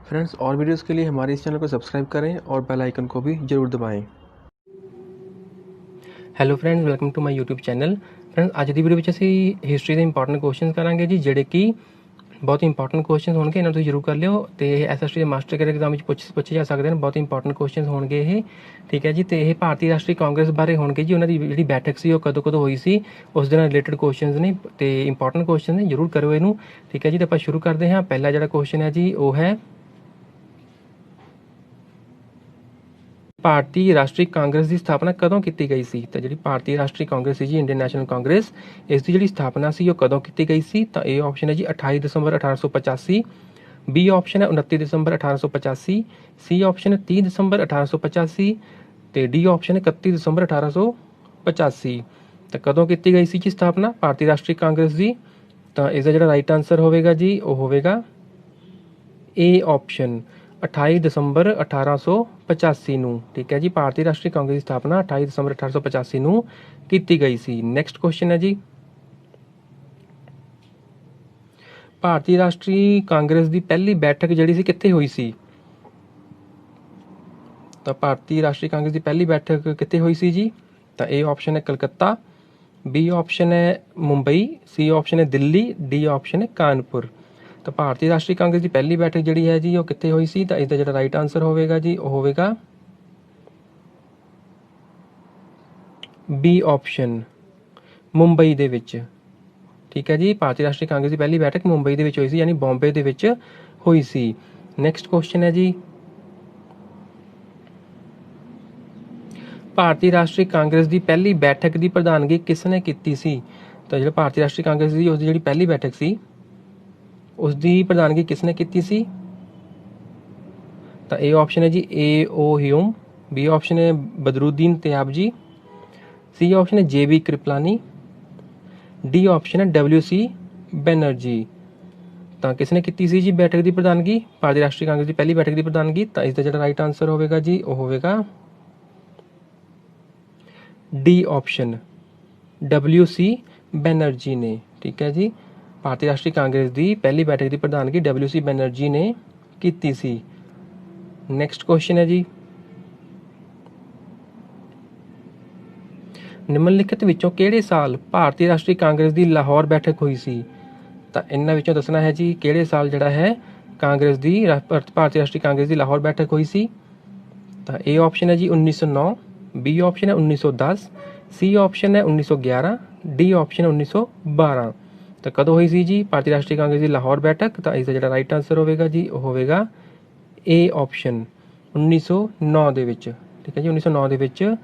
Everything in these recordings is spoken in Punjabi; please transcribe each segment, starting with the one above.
फ्रेंड्स, और वीडियोस के लिए हमारे इस चैनल को सब्सक्राइब करें और बेल आइकन को भी ज़रूर दबाएं। Hello friends, welcome to my YouTube channel. Friends, ਅੱਜ ਦੀ ਵੀਡੀਓ ਵਿੱਚ ਅਸੀਂ ਹਿਸਟਰੀ ਦੇ ਇੰਪੋਰਟੈਂਟ ਕੁਐਸਚਨਸ ਕਰਾਂਗੇ ਜੀ, ਜਿਹੜੇ ਕਿ ਬਹੁਤ ਇੰਪੋਰਟੈਂਟ ਕੁਐਸਚਨਸ ਹੋਣਗੇ। ਇਹਨਾਂ ਨੂੰ ਤੁਸੀਂ ਜ਼ਰੂਰ ਕਰ ਲਿਓ ਤੇ SST ਦੇ ਮਾਸਟਰ ਕੈਡਰ ਐਗਜ਼ਾਮ ਵਿੱਚ ਪੁੱਛੇ ਜਾ ਸਕਦੇ ਹਨ। ਬਹੁਤ ਇੰਪੋਰਟੈਂਟ ਕੁਐਸਚਨਸ ਹੋਣਗੇ ਇਹ, ਠੀਕ ਹੈ ਜੀ। ਤੇ ਇਹ ਭਾਰਤੀ ਰਾਸ਼ਟਰੀ ਕਾਂਗਰਸ ਬਾਰੇ ਹੋਣਗੇ ਜੀ। ਉਹਨਾਂ ਦੀ ਜਿਹੜੀ ਬੈਠਕ ਸੀ ਉਹ ਕਦੋਂ ਹੋਈ ਸੀ, ਉਸ ਦੇ ਨਾਲ ਰਿਲੇਟਡ ਕੁਐਸਚਨਸ ਨੇ ਤੇ ਇੰਪੋਰਟੈਂਟ ਕੁਐਸਚਨ ਨੇ, ਜ਼ਰੂਰ ਕਰੋ ਇਹਨੂੰ, ਠੀਕ ਹੈ ਜੀ। ਤੇ ਆਪਾਂ ਸ਼ੁਰੂ ਕਰਦੇ ਹਾਂ। ਪਹਿਲਾ ਜਿਹੜਾ ਕੁਐਸਚਨ ਹੈ ਜੀ ਉਹ ਹੈ, ਭਾਰਤੀ ਰਾਸ਼ਟਰੀ ਕਾਂਗਰਸ ਦੀ ਸਥਾਪਨਾ ਕਦੋਂ ਕੀਤੀ ਗਈ ਸੀ? ਤਾਂ ਜਿਹੜੀ ਭਾਰਤੀ ਰਾਸ਼ਟਰੀ ਕਾਂਗਰਸ ਸੀ ਜੀ, ਇੰਡੀਅਨ ਨੈਸ਼ਨਲ ਕਾਂਗਰਸ, ਇਸ ਦੀ ਜਿਹੜੀ ਸਥਾਪਨਾ ਸੀ ਉਹ ਕਦੋਂ ਕੀਤੀ ਗਈ ਸੀ? ਤਾਂ ਇਹ ਆਪਸ਼ਨ ਹੈ ਜੀ 28 ਦਸੰਬਰ 1885, ਬੀ ਆਪਸ਼ਨ ਹੈ 29 ਦਸੰਬਰ 1885, ਸੀ ਆਪਸ਼ਨ ਹੈ 30 ਦਸੰਬਰ 1885 ਤੇ ਡੀ ਆਪਸ਼ਨ ਹੈ 31 ਦਸੰਬਰ 1885। ਤਾਂ ਕਦੋਂ ਕੀਤੀ ਗਈ ਸੀ ਜੀ ਸਥਾਪਨਾ ਭਾਰਤੀ ਰਾਸ਼ਟਰੀ ਕਾਂਗਰਸ ਦੀ? ਤਾਂ ਇਸ ਦਾ ਜਿਹੜਾ ਰਾਈਟ ਆਨਸਰ ਹੋਵੇਗਾ ਜੀ ਉਹ ਹੋਵੇਗਾ ਏ ਆਪਸ਼ਨ 28 ਦਸੰਬਰ 1885 ਨੂੰ, ਠੀਕ ਹੈ ਜੀ। ਭਾਰਤੀ ਰਾਸ਼ਟਰੀ ਕਾਂਗਰਸ ਦੀ ਸਥਾਪਨਾ 28 ਦਸੰਬਰ 1885 ਨੂੰ ਕੀਤੀ ਗਈ ਸੀ। ਨੈਕਸਟ ਕੁਐਸਚਨ ਹੈ ਜੀ, ਭਾਰਤੀ ਰਾਸ਼ਟਰੀ ਕਾਂਗਰਸ ਦੀ ਪਹਿਲੀ ਬੈਠਕ ਜਿਹੜੀ ਸੀ ਕਿੱਥੇ ਹੋਈ ਸੀ? ਤਾਂ ਭਾਰਤੀ ਰਾਸ਼ਟਰੀ ਕਾਂਗਰਸ ਦੀ ਪਹਿਲੀ ਬੈਠਕ ਕਿੱਥੇ ਹੋਈ ਸੀ ਜੀ? ਤਾਂ ਏ ਆਪਸ਼ਨ ਹੈ ਕਲਕੱਤਾ, ਬੀ ਆਪਸ਼ਨ ਹੈ ਮੁੰਬਈ, ਸੀ ਆਪਸ਼ਨ ਹੈ ਦਿੱਲੀ, ਡੀ ਆਪਸ਼ਨ ਹੈ ਕਾਨਪੁਰ। ਤਾਂ ਭਾਰਤੀ ਰਾਸ਼ਟਰੀ ਕਾਂਗਰਸ ਦੀ ਪਹਿਲੀ ਬੈਠਕ ਜਿਹੜੀ ਹੈ ਜੀ ਉਹ ਕਿੱਥੇ ਹੋਈ ਸੀ? ਤਾਂ ਇਸ ਦਾ ਜਿਹੜਾ ਰਾਈਟ ਆਨਸਰ ਹੋਵੇਗਾ ਜੀ ਉਹ ਹੋਵੇਗਾ ਬੀ ਆਪਸ਼ਨ, ਮੁੰਬਈ ਦੇ ਵਿੱਚ, ਠੀਕ ਹੈ ਜੀ। ਭਾਰਤੀ ਰਾਸ਼ਟਰੀ ਕਾਂਗਰਸ ਦੀ ਪਹਿਲੀ ਬੈਠਕ ਮੁੰਬਈ ਦੇ ਵਿੱਚ ਹੋਈ ਸੀ, ਯਾਨੀ ਬੰਬੇ ਦੇ ਵਿੱਚ ਹੋਈ ਸੀ। ਨੈਕਸਟ ਕੁਐਸਚਨ ਹੈ ਜੀ, ਭਾਰਤੀ ਰਾਸ਼ਟਰੀ ਕਾਂਗਰਸ ਦੀ ਪਹਿਲੀ ਬੈਠਕ ਦੀ ਪ੍ਰਧਾਨਗੀ ਕਿਸ ਨੇ ਕੀਤੀ ਸੀ? ਤਾਂ ਜਿਹੜਾ ਭਾਰਤੀ ਰਾਸ਼ਟਰੀ ਕਾਂਗਰਸ ਦੀ ਉਸ ਦੀ ਜਿਹੜੀ ਪਹਿਲੀ ਬੈਠਕ ਸੀ ਉਸ ਦੀ ਪ੍ਰਧਾਨਗੀ ਕਿਸ ਨੇ ਕੀਤੀ ਸੀ? ਤਾਂ ਇਹ ਆਪਸ਼ਨ ਹੈ ਜੀ ਏ.ਓ. ਹਿਊਮ, ਬੀ ਆਪਸ਼ਨ ਹੈ ਬਦਰੁਦੀਨ ਤਿਆਬਜੀ, ਸੀ ਆਪਸ਼ਨ ਹੈ ਜੇ.ਬੀ. ਕ੍ਰਿਪਲਾਨੀ, ਡੀ ਆਪਸ਼ਨ ਹੈ W.C. ਬੈਨਰਜੀ। ਤਾਂ ਕਿਸ ਨੇ ਕੀਤੀ ਸੀ ਜੀ ਬੈਠਕ ਦੀ ਪ੍ਰਧਾਨਗੀ, ਭਾਰਤੀ ਰਾਸ਼ਟਰੀ ਕਾਂਗਰਸ ਦੀ ਪਹਿਲੀ ਬੈਠਕ ਦੀ ਪ੍ਰਧਾਨਗੀ? ਤਾਂ ਇਸ ਦਾ ਜਿਹੜਾ ਰਾਈਟ ਆਨਸਰ ਹੋਵੇਗਾ ਜੀ ਉਹ ਹੋਵੇਗਾ ਡੀ ਆਪਸ਼ਨ, W.C. ਬੈਨਰਜੀ ਨੇ, ਠੀਕ ਹੈ ਜੀ। ਭਾਰਤੀ ਰਾਸ਼ਟਰੀ ਕਾਂਗਰਸ ਦੀ ਪਹਿਲੀ ਬੈਠਕ ਦੀ ਪ੍ਰਧਾਨਗੀ W.C. ਬੈਨਰਜੀ ਨੇ ਕੀਤੀ ਸੀ। ਨੈਕਸਟ ਕੁਐਸਚਨ ਹੈ ਜੀ, ਨਿਮਨਲਿਖਤ ਵਿੱਚੋਂ ਕਿਹੜੇ ਸਾਲ ਭਾਰਤੀ ਰਾਸ਼ਟਰੀ ਕਾਂਗਰਸ ਦੀ ਲਾਹੌਰ ਬੈਠਕ ਹੋਈ ਸੀ? ਤਾਂ ਇਹਨਾਂ ਵਿੱਚੋਂ ਦੱਸਣਾ ਹੈ ਜੀ ਕਿਹੜੇ ਸਾਲ ਜਿਹੜਾ ਹੈ ਕਾਂਗਰਸ ਦੀ ਭਾਰਤੀ ਰਾਸ਼ਟਰੀ ਕਾਂਗਰਸ ਦੀ ਲਾਹੌਰ ਬੈਠਕ ਹੋਈ ਸੀ। ਤਾਂ ਇਹ ਆਪਸ਼ਨ ਹੈ ਜੀ 1909, ਬੀ ਆਪਸ਼ਨ ਹੈ 1910, ਸੀ ਆਪਸ਼ਨ ਹੈ 1911, ਡੀ ਆਪਸ਼ਨ 1912। ਤਾਂ ਕਦੋਂ ਹੋਈ ਸੀ ਜੀ ਭਾਰਤੀ ਰਾਸ਼ਟਰੀ ਕਾਂਗਰਸ ਦੀ ਲਾਹੌਰ ਬੈਠਕ? ਤਾਂ ਇਸ ਦਾ ਜਿਹੜਾ ਰਾਈਟ ਆਨਸਰ ਹੋਵੇਗਾ ਜੀ ਉਹ ਹੋਵੇਗਾ ਏ ਆਪਸ਼ਨ, 1909 ਦੇ ਵਿੱਚ, ਠੀਕ ਹੈ ਜੀ। 1909 ਦੇ ਵਿੱਚ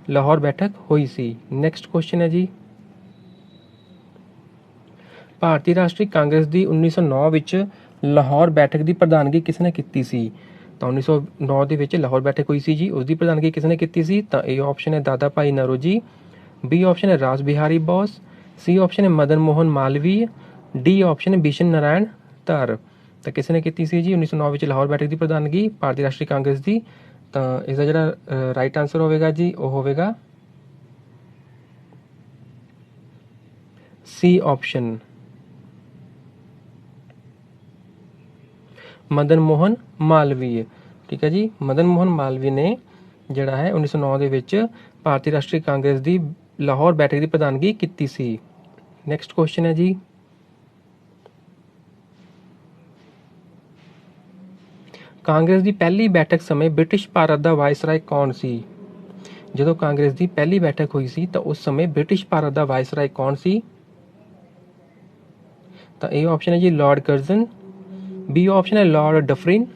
ਲਾਹੌਰ ਬੈਠਕ ਹੋਈ ਸੀ। ਨੈਕਸਟ ਕੁਐਸਚਨ ਹੈ ਜੀ, ਭਾਰਤੀ ਰਾਸ਼ਟਰੀ ਕਾਂਗਰਸ ਦੀ 1909 ਵਿੱਚ ਲਾਹੌਰ ਬੈਠਕ ਦੀ ਪ੍ਰਧਾਨਗੀ ਕਿਸ ਨੇ ਕੀਤੀ ਸੀ? ਤਾਂ 1909 ਦੇ ਵਿੱਚ ਲਾਹੌਰ ਬੈਠਕ ਹੋਈ ਸੀ ਜੀ, ਉਸ ਦੀ ਪ੍ਰਧਾਨਗੀ ਕਿਸ ਨੇ ਕੀਤੀ ਸੀ? ਤਾਂ ਇਹ ਆਪਸ਼ਨ ਹੈ ਦਾਦਾ ਭਾਈ ਨੌਰੋਜੀ, ਬੀ ਆਪਸ਼ਨ ਹੈ ਰਾਸ ਬਿਹਾਰੀ ਬੋਸ, ਸੀ ਆਪਸ਼ਨ ਹੈ ਮਦਨ ਮੋਹਨ ਮਾਲਵੀय, ਡੀ ਆਪਸ਼ਨ ਹੈ ਬਿਸ਼ਨ ਨਾਰਾਇਣ ਧਰ। ਤਾਂ ਕਿਸ ਨੇ ਕੀਤੀ ਸੀ ਜੀ 1909 ਵਿੱਚ ਲਾਹੌਰ ਬੈਠਕ ਦੀ ਪ੍ਰਧਾਨਗੀ ਭਾਰਤੀ ਰਾਸ਼ਟਰੀ ਕਾਂਗਰਸ ਦੀ? ਤਾਂ ਇਸ ਦਾ ਜਿਹੜਾ ਰਾਈਟ ਆਨਸਰ ਹੋਵੇਗਾ ਜੀ ਉਹ ਹੋਵੇਗਾ ਸੀ ਆਪਸ਼ਨ, ਮਦਨ ਮੋਹਨ ਮਾਲਵੀय, ਠੀਕ ਹੈ ਜੀ। ਮਦਨ ਮੋਹਨ ਮਾਲਵੀय ਨੇ ਜਿਹੜਾ ਹੈ 1909 ਦੇ ਵਿੱਚ ਭਾਰਤੀ ਰਾਸ਼ਟਰੀ ਕਾਂਗਰਸ ਦੀ ਲਾਹੌਰ ਬੈਠਕ ਦੀ ਪ੍ਰਧਾਨਗੀ ਕੀਤੀ ਸੀ। ਨੈਕਸਟ ਕੁਐਸਚਨ ਹੈ ਜੀ, ਕਾਂਗਰਸ ਦੀ ਪਹਿਲੀ ਬੈਠਕ ਸਮੇਂ ਬ੍ਰਿਟਿਸ਼ ਭਾਰਤ ਦਾ ਵਾਇਸਰਾਏ ਕੌਣ ਸੀ? ਜਦੋਂ ਕਾਂਗਰਸ ਦੀ ਪਹਿਲੀ ਬੈਠਕ ਹੋਈ ਸੀ ਤਾਂ ਉਸ ਸਮੇਂ ਬ੍ਰਿਟਿਸ਼ ਭਾਰਤ ਦਾ ਵਾਇਸਰਾਏ ਕੌਣ ਸੀ? ਤਾਂ ਇਹ ਆਪਸ਼ਨ ਹੈ ਜੀ ਲਾਰਡ ਕਰਜ਼ਨ, ਬੀ ਆਪਸ਼ਨ ਹੈ ਲਾਰਡ ਡਫਰਿਨ,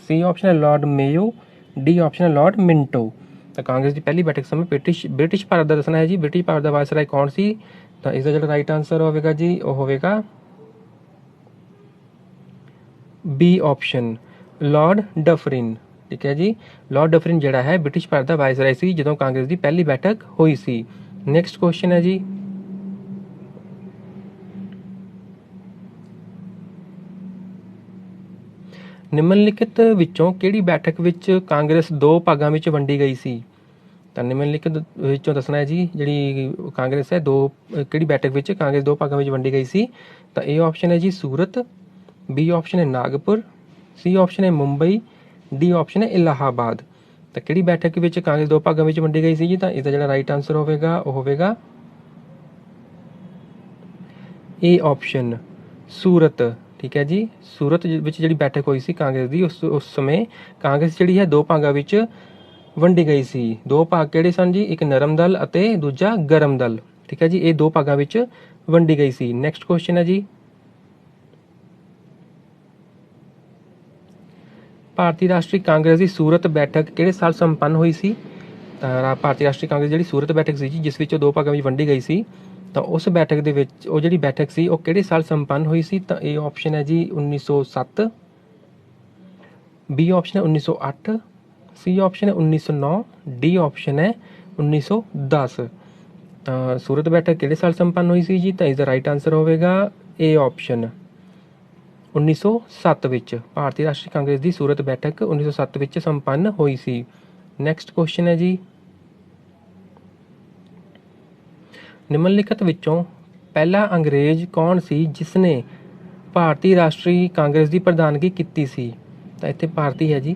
ਸੀ ਆਪਸ਼ਨ ਹੈ ਲਾਰਡ ਮੇਯੋ, ਡੀ ਆਪਸ਼ਨ ਹੈ ਲਾਰਡ ਮਿੰਟੋ। ਤਾਂ ਕਾਂਗਰਸ ਦੀ ਪਹਿਲੀ ਬੈਠਕ ਸਮੇਂ ਬ੍ਰਿਟਿਸ਼ ਭਾਰਤ ਦਾ ਦੱਸਣਾ ਹੈ ਜੀ, ਬ੍ਰਿਟਿਸ਼ ਭਾਰਤ ਦਾ ਵਾਇਸਰਾਏ ਕੌਣ ਸੀ? ਤਾਂ ਇਸ ਦਾ ਜਿਹੜਾ ਰਾਈਟ ਆਨਸਰ ਹੋਵੇਗਾ ਜੀ ਉਹ ਹੋਵੇਗਾ ਬੀ ਆਪਸ਼ਨ, ਲਾਰਡ ਡਫਰਿਨ, ਠੀਕ ਹੈ ਜੀ। ਲਾਰਡ ਡਫਰਿਨ ਜਿਹੜਾ ਹੈ ਬ੍ਰਿਟਿਸ਼ ਭਾਰਤ ਦਾ ਵਾਇਸਰਾਏ ਸੀ ਜਦੋਂ ਕਾਂਗਰਸ ਦੀ ਪਹਿਲੀ ਬੈਠਕ ਹੋਈ ਸੀ। ਨੈਕਸਟ ਕੁਐਸਚਨ ਹੈ ਜੀ, ਨਿਮਨਲਿਖਤ ਵਿੱਚੋਂ ਕਿਹੜੀ ਬੈਠਕ ਵਿੱਚ ਕਾਂਗਰਸ ਦੋ ਭਾਗਾਂ ਵਿੱਚ ਵੰਡੀ ਗਈ ਸੀ? ਤਾਂ ਨਿਮਨਲਿਖਤ ਵਿੱਚੋਂ ਦੱਸਣਾ ਹੈ ਜੀ ਜਿਹੜੀ ਕਾਂਗਰਸ ਹੈ ਕਿਹੜੀ ਬੈਠਕ ਵਿੱਚ ਕਾਂਗਰਸ ਦੋ ਭਾਗਾਂ ਵਿੱਚ ਵੰਡੀ ਗਈ ਸੀ? ਤਾਂ ਇਹ ਆਪਸ਼ਨ ਹੈ ਜੀ ਸੂਰਤ, ਬੀ ਆਪਸ਼ਨ ਹੈ ਨਾਗਪੁਰ, ਸੀ ਆਪਸ਼ਨ ਹੈ ਮੁੰਬਈ, ਡੀ ਆਪਸ਼ਨ ਹੈ ਇਲਾਹਾਬਾਦ। ਤਾਂ ਕਿਹੜੀ ਬੈਠਕ ਵਿੱਚ ਕਾਂਗਰਸ ਦੋ ਭਾਗਾਂ ਵਿੱਚ ਵੰਡੀ ਗਈ ਸੀ ਜੀ? ਤਾਂ ਇਹਦਾ ਜਿਹੜਾ ਰਾਈਟ ਆਨਸਰ ਹੋਵੇਗਾ ਉਹ ਹੋਵੇਗਾ ਏ ਆਪਸ਼ਨ ਸੂਰਤ। ਠੀਕ ਹੈ ਜੀ, ਸੂਰਤ ਵਿੱਚ ਜਿਹੜੀ ਬੈਠਕ ਹੋਈ ਸੀ ਕਾਂਗਰਸ ਦੀ, ਉਸ ਸਮੇਂ ਕਾਂਗਰਸ ਜਿਹੜੀ ਹੈ ਦੋ ਭਾਗਾਂ ਵਿੱਚ ਵੰਡੀ ਗਈ ਸੀ। ਦੋ ਭਾਗ ਕਿਹੜੇ ਸਨ ਜੀ? ਇੱਕ ਨਰਮ ਦਲ ਅਤੇ ਦੂਜਾ ਗਰਮ ਦਲ। ਠੀਕ ਹੈ ਜੀ, ਇਹ ਦੋ ਭਾਗਾਂ ਵਿੱਚ ਵੰਡੀ ਗਈ ਸੀ। ਨੈਕਸਟ ਕੁਐਸਚਨ ਹੈ ਜੀ, ਭਾਰਤੀ ਰਾਸ਼ਟਰੀ ਕਾਂਗਰਸ ਦੀ ਸੂਰਤ ਬੈਠਕ ਕਿਹੜੇ ਸਾਲ ਸੰਪੰਨ ਹੋਈ ਸੀ? ਤਾਂ ਭਾਰਤੀ ਰਾਸ਼ਟਰੀ ਕਾਂਗਰਸ ਜਿਹੜੀ ਸੂਰਤ ਬੈਠਕ ਸੀ ਜੀ, ਜਿਸ ਵਿੱਚ ਦੋ ਭਾਗਾਂ ਵਿੱਚ ਵੰਡੀ ਗਈ ਸੀ, ਤਾਂ ਉਸ ਬੈਠਕ ਦੇ ਵਿੱਚ ਉਹ ਜਿਹੜੀ ਬੈਠਕ ਸੀ ਉਹ ਕਿਹੜੇ ਸਾਲ ਸੰਪੰਨ ਹੋਈ ਸੀ? ਤਾਂ ਇਹ ਆਪਸ਼ਨ ਹੈ ਜੀ 1907, ਬੀ ਆਪਸ਼ਨ ਹੈ 1908, ਸੀ ਆਪਸ਼ਨ ਹੈ 1909, ਡੀ ਆਪਸ਼ਨ ਹੈ 1910। ਤਾਂ ਸੂਰਤ ਬੈਠਕ ਕਿਹੜੇ ਸਾਲ ਸੰਪੰਨ ਹੋਈ ਸੀ ਜੀ? ਤਾਂ ਇਸ ਦਾ ਰਾਈਟ ਆਨਸਰ ਹੋਵੇਗਾ ਏ ਆਪਸ਼ਨ 1907 ਵਿੱਚ। ਭਾਰਤੀ ਰਾਸ਼ਟਰੀ ਕਾਂਗਰਸ ਦੀ ਸੂਰਤ ਬੈਠਕ 1907 ਵਿੱਚ ਸੰਪੰਨ ਹੋਈ ਸੀ। ਨੈਕਸਟ ਕੁਐਸਚਨ ਹੈ ਜੀ, ਨਿਮਨਲਿਖਤ ਵਿੱਚੋਂ ਪਹਿਲਾ ਅੰਗਰੇਜ਼ ਕੌਣ ਸੀ ਜਿਸ ਨੇ ਭਾਰਤੀ ਰਾਸ਼ਟਰੀ ਕਾਂਗਰਸ ਦੀ ਪ੍ਰਧਾਨਗੀ ਕੀਤੀ ਸੀ? ਤਾਂ ਇੱਥੇ ਭਾਰਤੀ ਹੈ ਜੀ।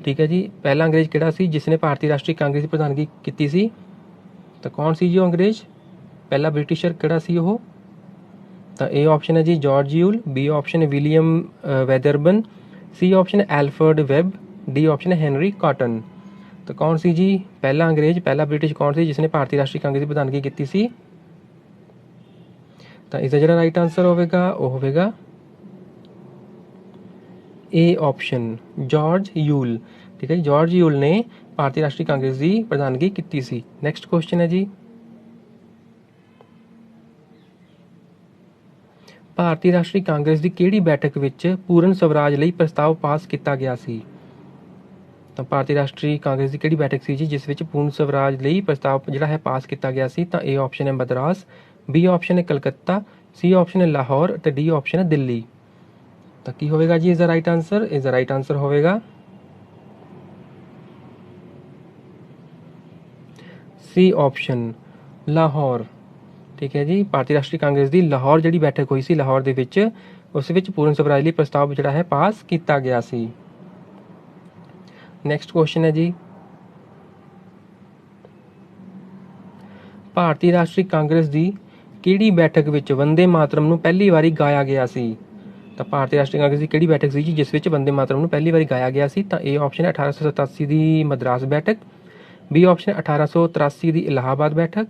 ਠੀਕ ਹੈ ਜੀ, ਪਹਿਲਾ ਅੰਗਰੇਜ਼ ਕਿਹੜਾ ਸੀ ਜਿਸ ਨੇ ਭਾਰਤੀ ਰਾਸ਼ਟਰੀ ਕਾਂਗਰਸ ਦੀ ਪ੍ਰਧਾਨਗੀ ਕੀਤੀ ਸੀ? ਤਾਂ ਕੌਣ ਸੀ ਜੀ ਉਹ ਅੰਗਰੇਜ਼? ਪਹਿਲਾ ਬ੍ਰਿਟਿਸ਼ਰ ਕਿਹੜਾ ਸੀ ਉਹ? ਤਾਂ ਇਹ ਆਪਸ਼ਨ ਹੈ ਜੀ ਜਾਰਜ ਯੂਲ, ਬੀ ਆਪਸ਼ਨ ਹੈ ਵਿਲੀਅਮ ਵੈਦਰਬਨ, ਸੀ ਆਪਸ਼ਨ ਹੈ ਐਲਫਰਡ ਵੈਬ, ਡੀ ਆਪਸ਼ਨ ਹੈ ਹੈਨਰੀ ਕਾਟਨ। ਤਾਂ ਕੌਣ ਸੀ ਜੀ ਪਹਿਲਾ ਅੰਗਰੇਜ਼, ਪਹਿਲਾ ਬ੍ਰਿਟਿਸ਼ ਕੌਣ ਸੀ ਜਿਸ ਨੇ ਭਾਰਤੀ ਰਾਸ਼ਟਰੀ ਕਾਂਗਰਸ ਦੀ ਪ੍ਰਧਾਨਗੀ ਕੀਤੀ ਸੀ? ਤਾਂ ਇਸ ਦਾ ਜਿਹੜਾ ਰਾਈਟ ਆਨਸਰ ਹੋਵੇਗਾ ਉਹ ਹੋਵੇਗਾ ਏ ਆਪਸ਼ਨ ਜਾਰਜ ਯੂਲ। ਠੀਕ ਹੈ ਜੀ, ਜਾਰਜ ਯੂਲ ਨੇ ਭਾਰਤੀ ਰਾਸ਼ਟਰੀ ਕਾਂਗਰਸ ਦੀ ਪ੍ਰਧਾਨਗੀ ਕੀਤੀ ਸੀ। ਨੈਕਸਟ ਕੁਐਸਚਨ ਹੈ ਜੀ, ਭਾਰਤੀ ਰਾਸ਼ਟਰੀ ਕਾਂਗਰਸ ਦੀ ਕਿਹੜੀ ਬੈਠਕ ਵਿੱਚ ਪੂਰਨ ਸਵਰਾਜ ਲਈ ਪ੍ਰਸਤਾਵ ਪਾਸ ਕੀਤਾ ਗਿਆ ਸੀ? ਤਾਂ ਭਾਰਤੀ ਰਾਸ਼ਟਰੀ ਕਾਂਗਰਸ ਦੀ ਕਿਹੜੀ ਬੈਠਕ ਸੀ ਜੀ ਜਿਸ ਵਿੱਚ ਪੂਰਨ ਸਵਰਾਜ ਲਈ ਪ੍ਰਸਤਾਵ ਜਿਹੜਾ ਹੈ ਪਾਸ ਕੀਤਾ ਗਿਆ ਸੀ? ਤਾਂ ਏ ਆਪਸ਼ਨ ਹੈ ਮਦਰਾਸ, ਬੀ ਆਪਸ਼ਨ ਹੈ ਕਲਕੱਤਾ, ਸੀ ਆਪਸ਼ਨ ਹੈ ਲਾਹੌਰ ਅਤੇ ਡੀ ਆਪਸ਼ਨ ਹੈ ਦਿੱਲੀ। ਤਾਂ ਕੀ ਹੋਵੇਗਾ ਜੀ ਇਸ ਦਾ ਰਾਈਟ ਆਨਸਰ? ਇਸ ਦਾ ਰਾਈਟ ਆਨਸਰ ਹੋਵੇਗਾ ਸੀ ਆਪਸ਼ਨ ਲਾਹੌਰ। ਠੀਕ ਹੈ ਜੀ, ਭਾਰਤੀ ਰਾਸ਼ਟਰੀ ਕਾਂਗਰਸ ਦੀ ਲਾਹੌਰ ਜਿਹੜੀ ਬੈਠਕ ਹੋਈ ਸੀ, ਲਾਹੌਰ ਦੇ ਵਿੱਚ, ਉਸ ਵਿੱਚ ਪੂਰਨ ਸਵਰਾਜ ਲਈ ਪ੍ਰਸਤਾਵ ਜਿਹੜਾ ਹੈ ਪਾਸ ਕੀਤਾ ਗਿਆ ਸੀ। ਨੈਕਸਟ ਕੁਐਸਚਨ ਹੈ ਜੀ, ਭਾਰਤੀ ਰਾਸ਼ਟਰੀ ਕਾਂਗਰਸ ਦੀ ਕਿਹੜੀ ਬੈਠਕ ਵਿੱਚ ਵੰਦੇ ਮਾਤਰਮ ਨੂੰ ਪਹਿਲੀ ਵਾਰੀ ਗਾਇਆ ਗਿਆ ਸੀ? ਤਾਂ ਭਾਰਤੀ ਰਾਸ਼ਟਰੀ ਕਾਂਗਰਸ ਦੀ ਕਿਹੜੀ ਬੈਠਕ ਸੀ ਜੀ ਜਿਸ ਵਿੱਚ ਵੰਦੇ ਮਾਤਰਮ ਨੂੰ ਪਹਿਲੀ ਵਾਰੀ ਗਾਇਆ ਗਿਆ ਸੀ? ਤਾਂ ਇਹ ਆਪਸ਼ਨ ਹੈ 1887 ਦੀ ਮਦਰਾਸ ਬੈਠਕ, ਬੀ ਆਪਸ਼ਨ ਹੈ 1883 ਦੀ ਇਲਾਹਾਬਾਦ ਬੈਠਕ,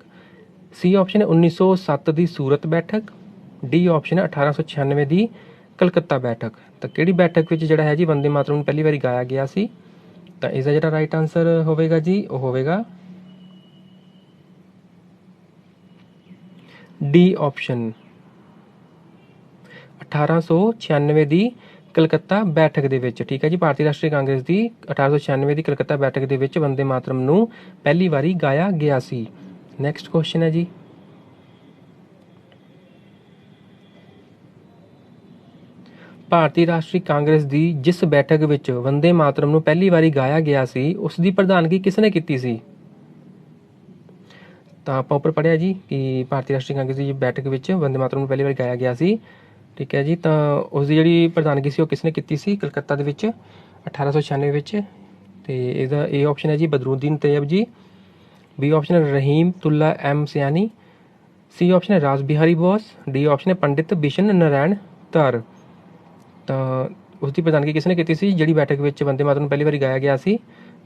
ਸੀ ਆਪਸ਼ਨ ਹੈ 1907 ਦੀ ਸੂਰਤ ਬੈਠਕ, ਡੀ ਆਪਸ਼ਨ ਹੈ 1896 ਦੀ ਕਲਕੱਤਾ ਬੈਠਕ। ਤਾਂ ਕਿਹੜੀ ਬੈਠਕ ਵਿੱਚ ਜਿਹੜਾ ਹੈ ਜੀ ਵੰਦੇ ਮਾਤਰਮ ਨੂੰ ਪਹਿਲੀ ਵਾਰੀ ਗਾਇਆ ਗਿਆ ਸੀ? ਤਾਂ ਇਸ ਦਾ ਜਿਹੜਾ ਰਾਈਟ ਆਨਸਰ ਹੋਵੇਗਾ ਜੀ ਉਹ ਹੋਵੇਗਾ ਡੀ ਆਪਸ਼ਨ 1896 ਦੀ ਕਲਕੱਤਾ ਬੈਠਕ ਦੇ ਵਿੱਚ। ਠੀਕ ਹੈ ਜੀ, ਭਾਰਤੀ ਰਾਸ਼ਟਰੀ ਕਾਂਗਰਸ ਦੀ 1896 ਦੀ ਕਲਕੱਤਾ ਬੈਠਕ ਦੇ ਵਿੱਚ ਵੰਦੇ ਮਾਤਰਮ ਨੂੰ ਪਹਿਲੀ ਵਾਰੀ ਗਾਇਆ ਗਿਆ ਸੀ। ਨੈਕਸਟ ਕੁਐਸਚਨ ਹੈ ਜੀ, ਭਾਰਤੀ ਰਾਸ਼ਟਰੀ ਕਾਂਗਰਸ ਦੀ ਜਿਸ ਬੈਠਕ ਵਿੱਚ ਵੰਦੇ ਮਾਤਰਮ ਨੂੰ ਪਹਿਲੀ ਵਾਰੀ ਗਾਇਆ ਗਿਆ ਸੀ ਉਸ ਦੀ ਪ੍ਰਧਾਨਗੀ ਕਿਸ ਨੇ ਕੀਤੀ ਸੀ? ਤਾਂ ਆਪਾਂ ਉੱਪਰ ਪੜ੍ਹਿਆ ਜੀ ਕਿ ਭਾਰਤੀ ਰਾਸ਼ਟਰੀ ਕਾਂਗਰਸ ਦੀ ਬੈਠਕ ਵਿੱਚ ਵੰਦੇ ਮਾਤਰਮ ਨੂੰ ਪਹਿਲੀ ਵਾਰੀ ਗਾਇਆ ਗਿਆ ਸੀ। ਠੀਕ ਹੈ ਜੀ, ਤਾਂ ਉਸ ਦੀ ਜਿਹੜੀ ਪ੍ਰਧਾਨਗੀ ਸੀ ਉਹ ਕਿਸ ਨੇ ਕੀਤੀ ਸੀ ਕਲਕੱਤਾ ਦੇ ਵਿੱਚ 1896 ਵਿੱਚ? ਤੇ ਇਹਦਾ ਇਹ ਆਪਸ਼ਨ ਹੈ ਜੀ ਬਦਰੁਦੀਨ ਤैयब ਜੀ, बी ऑप्शन है रहीमतुल्ला एम सयानी, सी ऑप्शन है राज बिहारी बोस, डी ऑप्शन है पंडित बिशन नारायण धर। तो उसकी प्रधानगी किसने की सी जी बैठक में वंदे मातरम पहली बार गाया गया सी?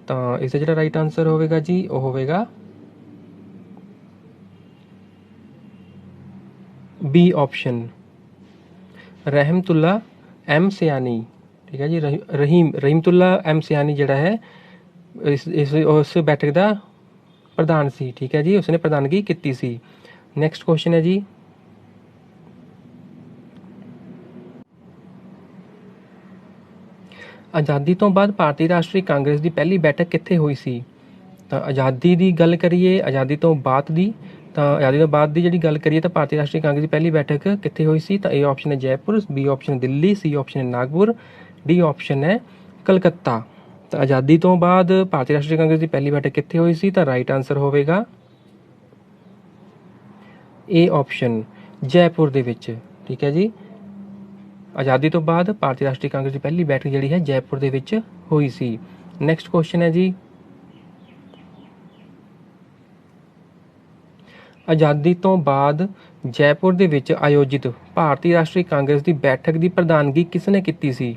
तो इसका जो राइट आंसर होगा जी वो होगा बी ऑप्शन रहमतुल्ला एम सयानी। ठीक है जी, रहीमतुल्ला एम सयानी जोड़ा है इस उस बैठक का प्रधान सी। ठीक है जी, उसने प्रधानगी की सी। नैक्सट क्वेश्चन है जी, आज़ादी तो बाद भारतीय राष्ट्रीय कांग्रेस की पहली बैठक कित्थे हुई सी? तो आज़ादी की गल करिए, आज़ादी तो बाद की, तो आज़ादी तो बाद की जी गल करिए तो भारतीय राष्ट्रीय कांग्रेस की पहली बैठक कित्थे हुई सी? तो ए ऑप्शन है Jaipur, B option Delhi, C option है नागपुर, डी ऑप्शन है कलकत्ता। तो आज़ादी तो बाद भारतीय राष्ट्रीय कांग्रेस की पहली बैठक कित्थे हुई सी? तो राइट आंसर होगा ए ऑप्शन जयपुर दे विच। ठीक है जी, ਆਜ਼ਾਦੀ ਤੋਂ ਬਾਅਦ ਭਾਰਤੀ ਰਾਸ਼ਟਰੀ ਕਾਂਗਰਸ ਦੀ ਪਹਿਲੀ ਬੈਠਕ ਜਿਹੜੀ ਹੈ ਜੈਪੁਰ ਦੇ ਵਿੱਚ ਹੋਈ ਸੀ। ਨੈਕਸਟ ਕੁਐਸਚਨ ਹੈ ਜੀ, ਆਜ਼ਾਦੀ ਤੋਂ ਬਾਅਦ ਜੈਪੁਰ ਦੇ ਵਿੱਚ ਆਯੋਜਿਤ ਭਾਰਤੀ ਰਾਸ਼ਟਰੀ ਕਾਂਗਰਸ ਦੀ ਬੈਠਕ ਦੀ ਪ੍ਰਧਾਨਗੀ ਕਿਸ ਨੇ ਕੀਤੀ ਸੀ?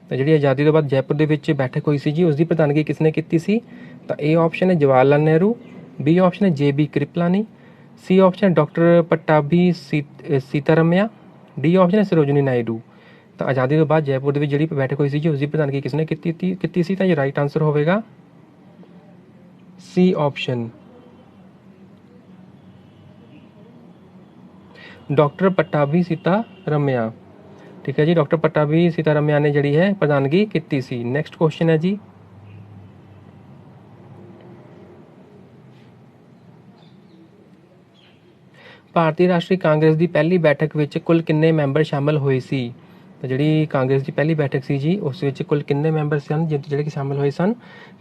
ਤਾਂ ਜਿਹੜੀ ਆਜ਼ਾਦੀ ਤੋਂ ਬਾਅਦ ਜੈਪੁਰ ਦੇ ਵਿੱਚ ਬੈਠਕ ਹੋਈ ਸੀ ਜੀ, ਉਸ ਦੀ ਪ੍ਰਧਾਨਗੀ ਕਿਸ ਨੇ ਕੀਤੀ ਸੀ? ਤਾਂ ਇਹ ਆਪਸ਼ਨ ਹੈ ਜਵਾਹਰ ਲਾਲ ਨਹਿਰੂ, ਬੀ ਆਪਸ਼ਨ ਹੈ JB ਕ੍ਰਿਪਲਾਨੀ, ਸੀ ਆਪਸ਼ਨ ਹੈ ਡਾਕਟਰ ਪਟਾਭੀ ਸੀਤਾਰਮਿਆ, ਡੀ ਆਪਸ਼ਨ ਹੈ ਸਰੋਜਨੀ ਨਾਇਡੂ। ਤਾਂ ਆਜ਼ਾਦੀ ਤੋਂ ਬਾਅਦ ਜੈਪੁਰ ਦੇ ਵਿੱਚ ਜਿਹੜੀ ਬੈਠਕ ਹੋਈ ਸੀ ਜੀ, ਉਸ ਦੀ ਪ੍ਰਧਾਨਗੀ ਕਿਸ ਨੇ ਕੀਤੀ ਸੀ? ਤਾਂ ਇਹ ਰਾਈਟ ਆਨਸਰ ਹੋਵੇਗਾ ਸੀ ਆਪਸ਼ਨ, ਡਾਕਟਰ ਪਟਾਭੀ ਸੀਤਾਰਮਿਆ। ਠੀਕ ਹੈ ਜੀ, ਡਾਕਟਰ ਪਟਾਭੀ ਸੀਤਾਰਮਿਆ ਨੇ ਜਿਹੜੀ ਹੈ ਪ੍ਰਧਾਨਗੀ ਕੀਤੀ ਸੀ। ਨੈਕਸਟ ਕੁਐਸਚਨ ਹੈ ਜੀ, ਭਾਰਤੀ ਰਾਸ਼ਟਰੀ ਕਾਂਗਰਸ ਦੀ ਪਹਿਲੀ ਬੈਠਕ ਵਿੱਚ ਕੁੱਲ ਕਿੰਨੇ ਮੈਂਬਰ ਸ਼ਾਮਲ ਹੋਏ ਸੀ? ਤਾਂ ਜਿਹੜੀ ਕਾਂਗਰਸ ਦੀ ਪਹਿਲੀ ਬੈਠਕ ਸੀ ਜੀ, ਉਸ ਵਿੱਚ ਕੁੱਲ ਕਿੰਨੇ ਮੈਂਬਰ ਸਨ ਜਿਹੜੇ ਕਿ ਸ਼ਾਮਲ ਹੋਏ ਸਨ?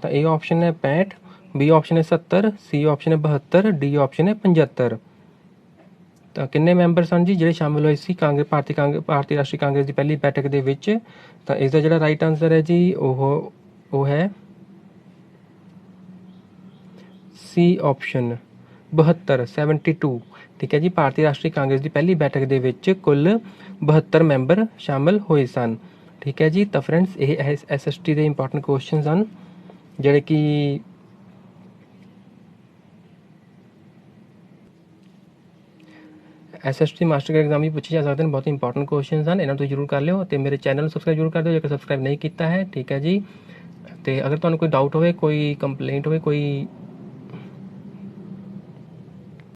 ਤਾਂ ਇਹ ਆਪਸ਼ਨ ਹੈ 65, ਬੀ ਆਪਸ਼ਨ ਹੈ 70, ਸੀ ਆਪਸ਼ਨ ਹੈ 72, ਡੀ ਆਪਸ਼ਨ ਹੈ 75। ਤਾਂ ਕਿੰਨੇ ਮੈਂਬਰ ਸਨ ਜੀ ਜਿਹੜੇ ਸ਼ਾਮਲ ਹੋਏ ਸੀ ਭਾਰਤੀ ਰਾਸ਼ਟਰੀ ਕਾਂਗਰਸ ਦੀ ਪਹਿਲੀ ਬੈਠਕ ਦੇ ਵਿੱਚ? ਤਾਂ ਇਸ ਦਾ ਜਿਹੜਾ ਰਾਈਟ ਆਨਸਰ ਹੈ ਜੀ ਉਹ ਹੈ ਸੀ ਆਪਸ਼ਨ 72, 72। ਠੀਕ ਹੈ ਜੀ, ਭਾਰਤੀ ਰਾਸ਼ਟਰੀ ਕਾਂਗਰਸ ਦੀ ਪਹਿਲੀ ਬੈਠਕ ਦੇ ਵਿੱਚ ਕੁੱਲ 72 ਮੈਂਬਰ ਸ਼ਾਮਲ ਹੋਏ ਸਨ। ਠੀਕ ਹੈ ਜੀ, ਤਾਂ ਫਰੈਂਡਸ ਇਹ SST ਦੇ ਇੰਪੋਰਟੈਂਟ ਕੁਐਸਚਨਸ ਹਨ ਜਿਹੜੇ ਕਿ SST ਮਾਸਟਰ ਗ੍ਰੇਡ ਐਗਜ਼ਾਮ ਵੀ ਪੁੱਛੇ ਜਾ ਸਕਦੇ ਹਨ। ਬਹੁਤ ਹੀ ਇੰਪੋਰਟੈਂਟ ਕੁਐਸਚਨਸ ਹਨ, ਇਹਨਾਂ ਨੂੰ ਜ਼ਰੂਰ ਕਰ ਲਿਓ ਅਤੇ ਮੇਰੇ ਚੈਨਲ ਨੂੰ ਸਬਸਕ੍ਰਾਈਬ ਜ਼ਰੂਰ ਕਰ ਦਿਓ ਜੇਕਰ ਸਬਸਕ੍ਰਾਈਬ ਨਹੀਂ ਕੀਤਾ ਹੈ। ਠੀਕ ਹੈ ਜੀ, ਅਤੇ ਅਗਰ ਤੁਹਾਨੂੰ ਕੋਈ ਡਾਊਟ ਹੋਵੇ, ਕੋਈ ਕੰਪਲੇਂਟ ਹੋਵੇ, ਕੋਈ